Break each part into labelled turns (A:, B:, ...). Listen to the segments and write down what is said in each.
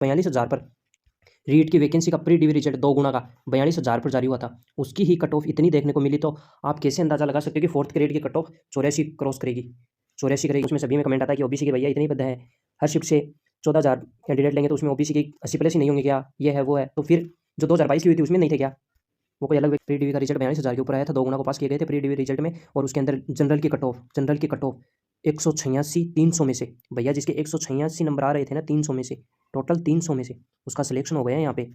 A: 42,000 पर रीट की वैकेंसी का प्री डिवी रिजल्ट 2 गुना का 42,000 पर जारी हुआ था। उसकी ही कट ऑफ इतनी देखने को मिली, तो आप कैसे अंदाज़ा लगा सकते हो कि फोर्थ ग्रेड की कट ऑफ 84 क्रॉस करेगी, 84 करेगी। उसमें सभी में कमेंट आता है कि ओबीसी के भैया इतने ही पद हैं, हर शिफ्ट से 14,000 कैंडिडेट लेंगे तो उसमें ओबीसी के 80 प्लस ही नहीं होंगे क्या, ये है वो है। तो फिर जो 2022 की हुई थी उसमें नहीं थे क्या, वो कोई अलग। प्री डिवी का रिजल्ट 42,000 के ऊपर आया था, 2 गुना को पास किए गए थे प्री डिवी रिजल्ट में। और उसके अंदर जनरल की कट ऑफ 186 300 में से, भैया जिसके 186 नंबर आ रहे थे ना 300 में से, टोटल 300 में से उसका सिलेक्शन हो गया यहाँ पे,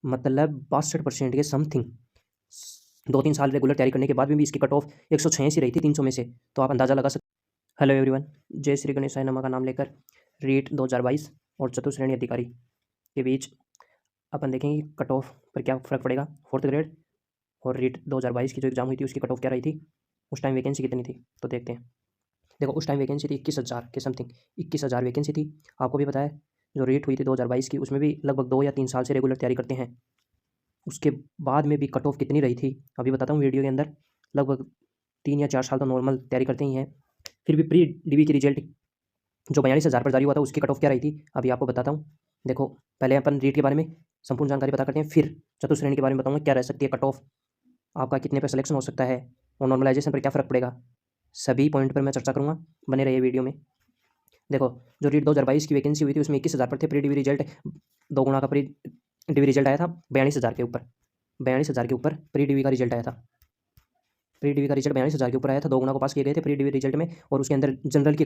A: मतलब 62% के समथिंग। 2-3 साल रेगुलर तैयारी करने के बाद भी इसकी कट ऑफ 186 रही थी 300 में से, तो आप अंदाज़ा लगा सकते। हेलो एवरीवन, जय श्री गणेश नमा का नाम लेकर रीट 2022 और चतुर्श्रेणी अधिकारी के बीच अपन देखेंगे कट ऑफ पर क्या फ़र्क पड़ेगा। फोर्थ ग्रेड और रीट 2022 की जो एग्ज़ाम हुई थी उसकी कट ऑफ क्या रही थी, उस टाइम वैकेंसी कितनी थी, तो देखते हैं। देखो उस टाइम वैकेंसी थी 21,000 के समथिंग, 21,000 वैकेंसी थी। आपको भी पता है जो रेट हुई थी 2022 की, उसमें भी लगभग 2 या 3 साल से रेगुलर तैयारी करते हैं। उसके बाद में भी कट ऑफ कितनी रही थी अभी बताता हूँ वीडियो के अंदर। लगभग 3 या 4 साल तो नॉर्मल तैयारी करते ही हैं। फिर भी प्री डिवी की रिजल्ट जो 42,000 पर जारी हुआ था उसकी कट ऑफ क्या रही थी अभी आपको बताता हूँ। देखो पहले अपन रीट के बारे में संपूर्ण जानकारी पता करते हैं, फिर चतुर्श्रेणी के बारे में बताऊँगा क्या रह सकती है कट ऑफ, आपका कितने पर सिलेक्शन हो सकता है और नॉर्मलाइजेशन पर क्या फ़र्क पड़ेगा। सभी पॉइंट पर मैं चर्चा करूँगा, बने रहिए वीडियो में। देखो जो रीट 2022 की वैकेंसी हुई थी उसमें 21,000 पर थे प्री डिवी रिजल्ट, 2 गुना का प्री डिवी रिजल्ट आया था 42,000 के ऊपर, 42,000 के ऊपर प्री डिवी का रिजल्ट आया था। प्री डिवी का रिजल्ट 42,000 के ऊपर आया था, 2 गुना को पास किए गए थे प्री डिवी रिजल्ट में। और उसके अंदर जनरल की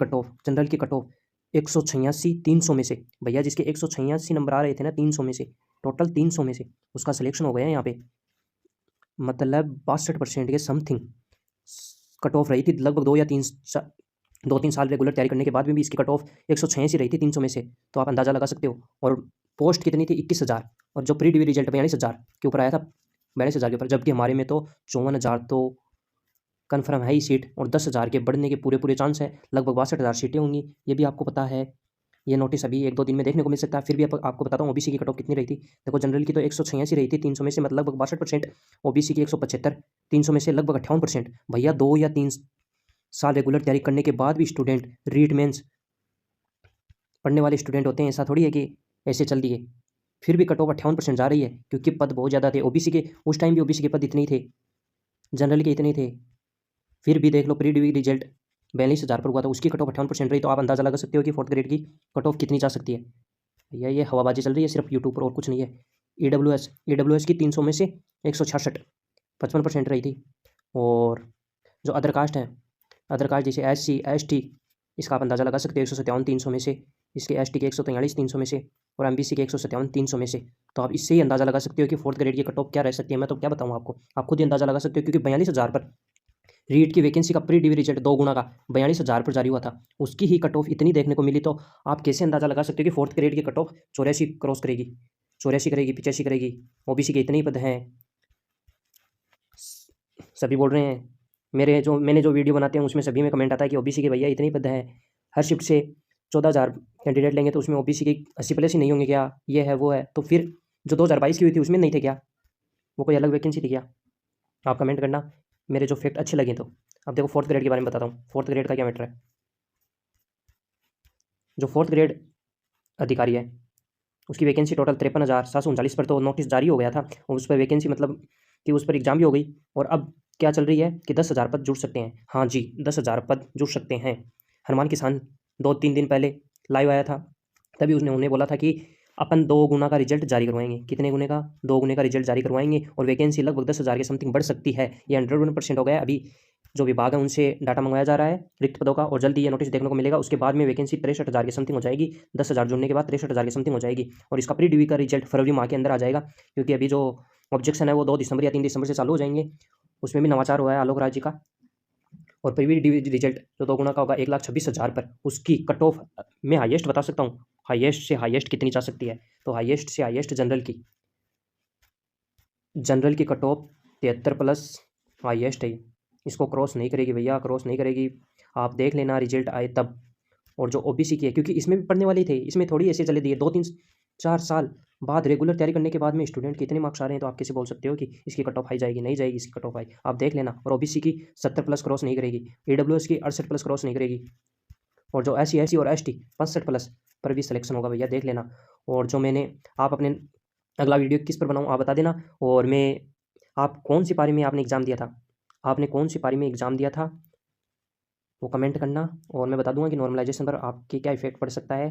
A: कट ऑफ 186 300 में से, भैया जिसके 186 नंबर आ रहे थे ना 300 में से, टोटल 300 में से उसका सिलेक्शन हो गया यहाँ पे, मतलब 62% के समथिंग कट ऑफ रही थी। लगभग 2-3 साल रेगुलर तैयारी करने के बाद भी इसकी कट ऑफ 186 रही थी 300 में से, तो आप अंदाज़ा लगा सकते हो। और पोस्ट कितनी थी 21,000, और जो प्री डिवी रिजल्ट 42,000 के ऊपर आया था, 42,000 के ऊपर, जबकि हमारे में तो 54,000 तो कन्फर्म है ही सीट, और 10,000 के बढ़ने के पूरे चांस है। लगभग 62,000 सीटें होंगी, ये भी आपको पता है। ये नोटिस अभी 1-2 दिन में देखने को मिल सकता है। फिर भी आपको बताता हूँ ओबीसी की कट ऑफ कितनी रही थी। देखो जनरल की तो 186 रही थी 300 में से, मतलब लगभग 62%। ओबीसी की 175, 300 में से लगभग 58%। भैया 2 या 3 साल रेगुलर तैयारी करने के बाद भी स्टूडेंट रीट मेंस पढ़ने वाले स्टूडेंट होते हैं, ऐसा थोड़ी है कि ऐसे चल दिए। फिर भी कट ऑफ 58% जा रही है, क्योंकि पद बहुत ज़्यादा थे ओबीसी के। उस टाइम भी ओबीसी के पद इतने ही थे, जनरल के इतने ही थे। फिर भी देख लो प्री डिवी रिजल्ट 42,000 पर हुआ था, उसकी कट ऑफ 58% रही, तो आप अंदाज़ा लगा सकते हो कि फोर्थ ग्रेड की कट ऑफ कितनी जा सकती है। भैया ये हवाबाजी चल रही है सिर्फ यूट्यूब पर, और कुछ नहीं है। ईडब्ल्यूएस की 300 में से 166 55% रही थी। और जो अदर कास्ट हैं, अदर कास्ट जैसे SC ST, इसका आप अंदाज़ा लगा सकते हो 157 300 में से, इसके ST के 143 300 में से, और MBC के 157 300 में से। तो आप इससे ही अंदाज़ा लगा सकते हो कि फोर्थ ग्रेड की कट ऑफ क्या रह सकती है। मैं तो क्या बताऊँ आपको, आप खुद ही अंदाज़ा लगा सकते हो, क्योंकि 42,000 पर रीट की वैकेंसी का प्री डिवी रिजल्ट 2 गुना का 42,000 पर जारी हुआ था। उसकी ही कट ऑफ इतनी देखने को मिली, तो आप कैसे अंदाज़ा लगा सकते हो कि फोर्थ ग्रेड की कट ऑफ 84 क्रॉस करेगी, 84 करेगी, 85 करेगी। ओबीसी के इतने ही पद हैं, सभी बोल रहे हैं। मैंने जो वीडियो बनाते हैं उसमें सभी में कमेंट आता है कि ओबीसी के भैया इतने ही पद हैं, हर शिफ्ट से 14,000 कैंडिडेट लेंगे तो उसमें ओबीसी के 80 प्लस ही नहीं होंगे क्या, ये है वो है। तो फिर जो 2022 की हुई थी उसमें नहीं थे क्या, वो कोई अलग वैकेंसी थी क्या। आप कमेंट करना मेरे जो फैक्ट अच्छे लगे तो। अब देखो फोर्थ ग्रेड के बारे में बताता हूँ, फोर्थ ग्रेड का क्या मैटर है। जो फोर्थ ग्रेड अधिकारी है उसकी वैकेंसी टोटल 53,739 पर तो नोटिस जारी हो गया था, और उस पर वैकेंसी मतलब कि उस पर एग्जाम भी हो गई। और अब क्या चल रही है कि 10,000 पद जुड़ सकते हैं। हाँ जी, 10,000 पद जुड़ सकते हैं। हनुमान किसान 2-3 दिन पहले लाइव आया था, तभी उन्हें बोला था कि अपन 2 गुना का रिजल्ट जारी करवाएंगे। कितने गुने का? 2 गुने का रिजल्ट जारी करवाएंगे, और वैकेंसी लगभग 10,000 के समथिंग बढ़ सकती है। ये 101% हो गया। अभी जो विभाग है उनसे डाटा मंगवाया जा रहा है रिक्त पदों का, और जल्दी ये नोटिस देखने को मिलेगा। उसके बाद में वैकेंसी 63,000 के समथिंग हो जाएगी, 10,000 जुड़ने के बाद 63,000 के समथिंग हो जाएगी। और इसका प्री डिवी का रिजल्ट फरवरी माह के अंदर आ जाएगा, क्योंकि अभी जो ऑब्जेक्शन है वो 2 दिसंबर या 3 दिसंबर से चालू हो जाएंगे। उसमें भी नवाचार हुआ है आलोक राय जी का। और प्री डिवी रिजल्ट जो 2 गुना का होगा 1,26,000 पर, उसकी कट ऑफ मैं हाईएस्ट बता सकता हूँ, हाईएस्ट से हाईएस्ट कितनी जा सकती है। तो हाईएस्ट से हाईएस्ट जनरल की कट ऑफ 73 प्लस हाईएस्ट है। इसको क्रॉस नहीं करेगी भैया, क्रॉस नहीं करेगी। आप देख लेना रिजल्ट आए तब। और जो ओबीसी की है, क्योंकि इसमें भी पढ़ने वाले थे, इसमें थोड़ी ऐसे चले दिए। 2-3-4 साल बाद रेगुलर तैयारी करने के बाद में स्टूडेंट के इतने मार्क्स आ रहे हैं, तो आप कैसे बोल सकते हो कि इसकी कट ऑफ हाई जाएगी? नहीं जाएगी इसकी कट ऑफ हाई, आप देख लेना। और ओबीसी की 70 प्लस क्रॉस नहीं करेगी, ईडब्ल्यूएस की 68 प्लस क्रॉस नहीं करेगी, और जो SC और ST 65 प्लस पर भी सिलेक्शन होगा भैया, देख लेना। और जो मैंने आप अपने अगला वीडियो किस पर बनाऊँ आप बता देना। और मैं आप कौन सी पारी में आपने एग्ज़ाम दिया था, आपने कौन सी पारी में एग्ज़ाम दिया था वो कमेंट करना, और मैं बता दूंगा कि नॉर्मलाइजेशन पर आपके क्या इफेक्ट पड़ सकता है।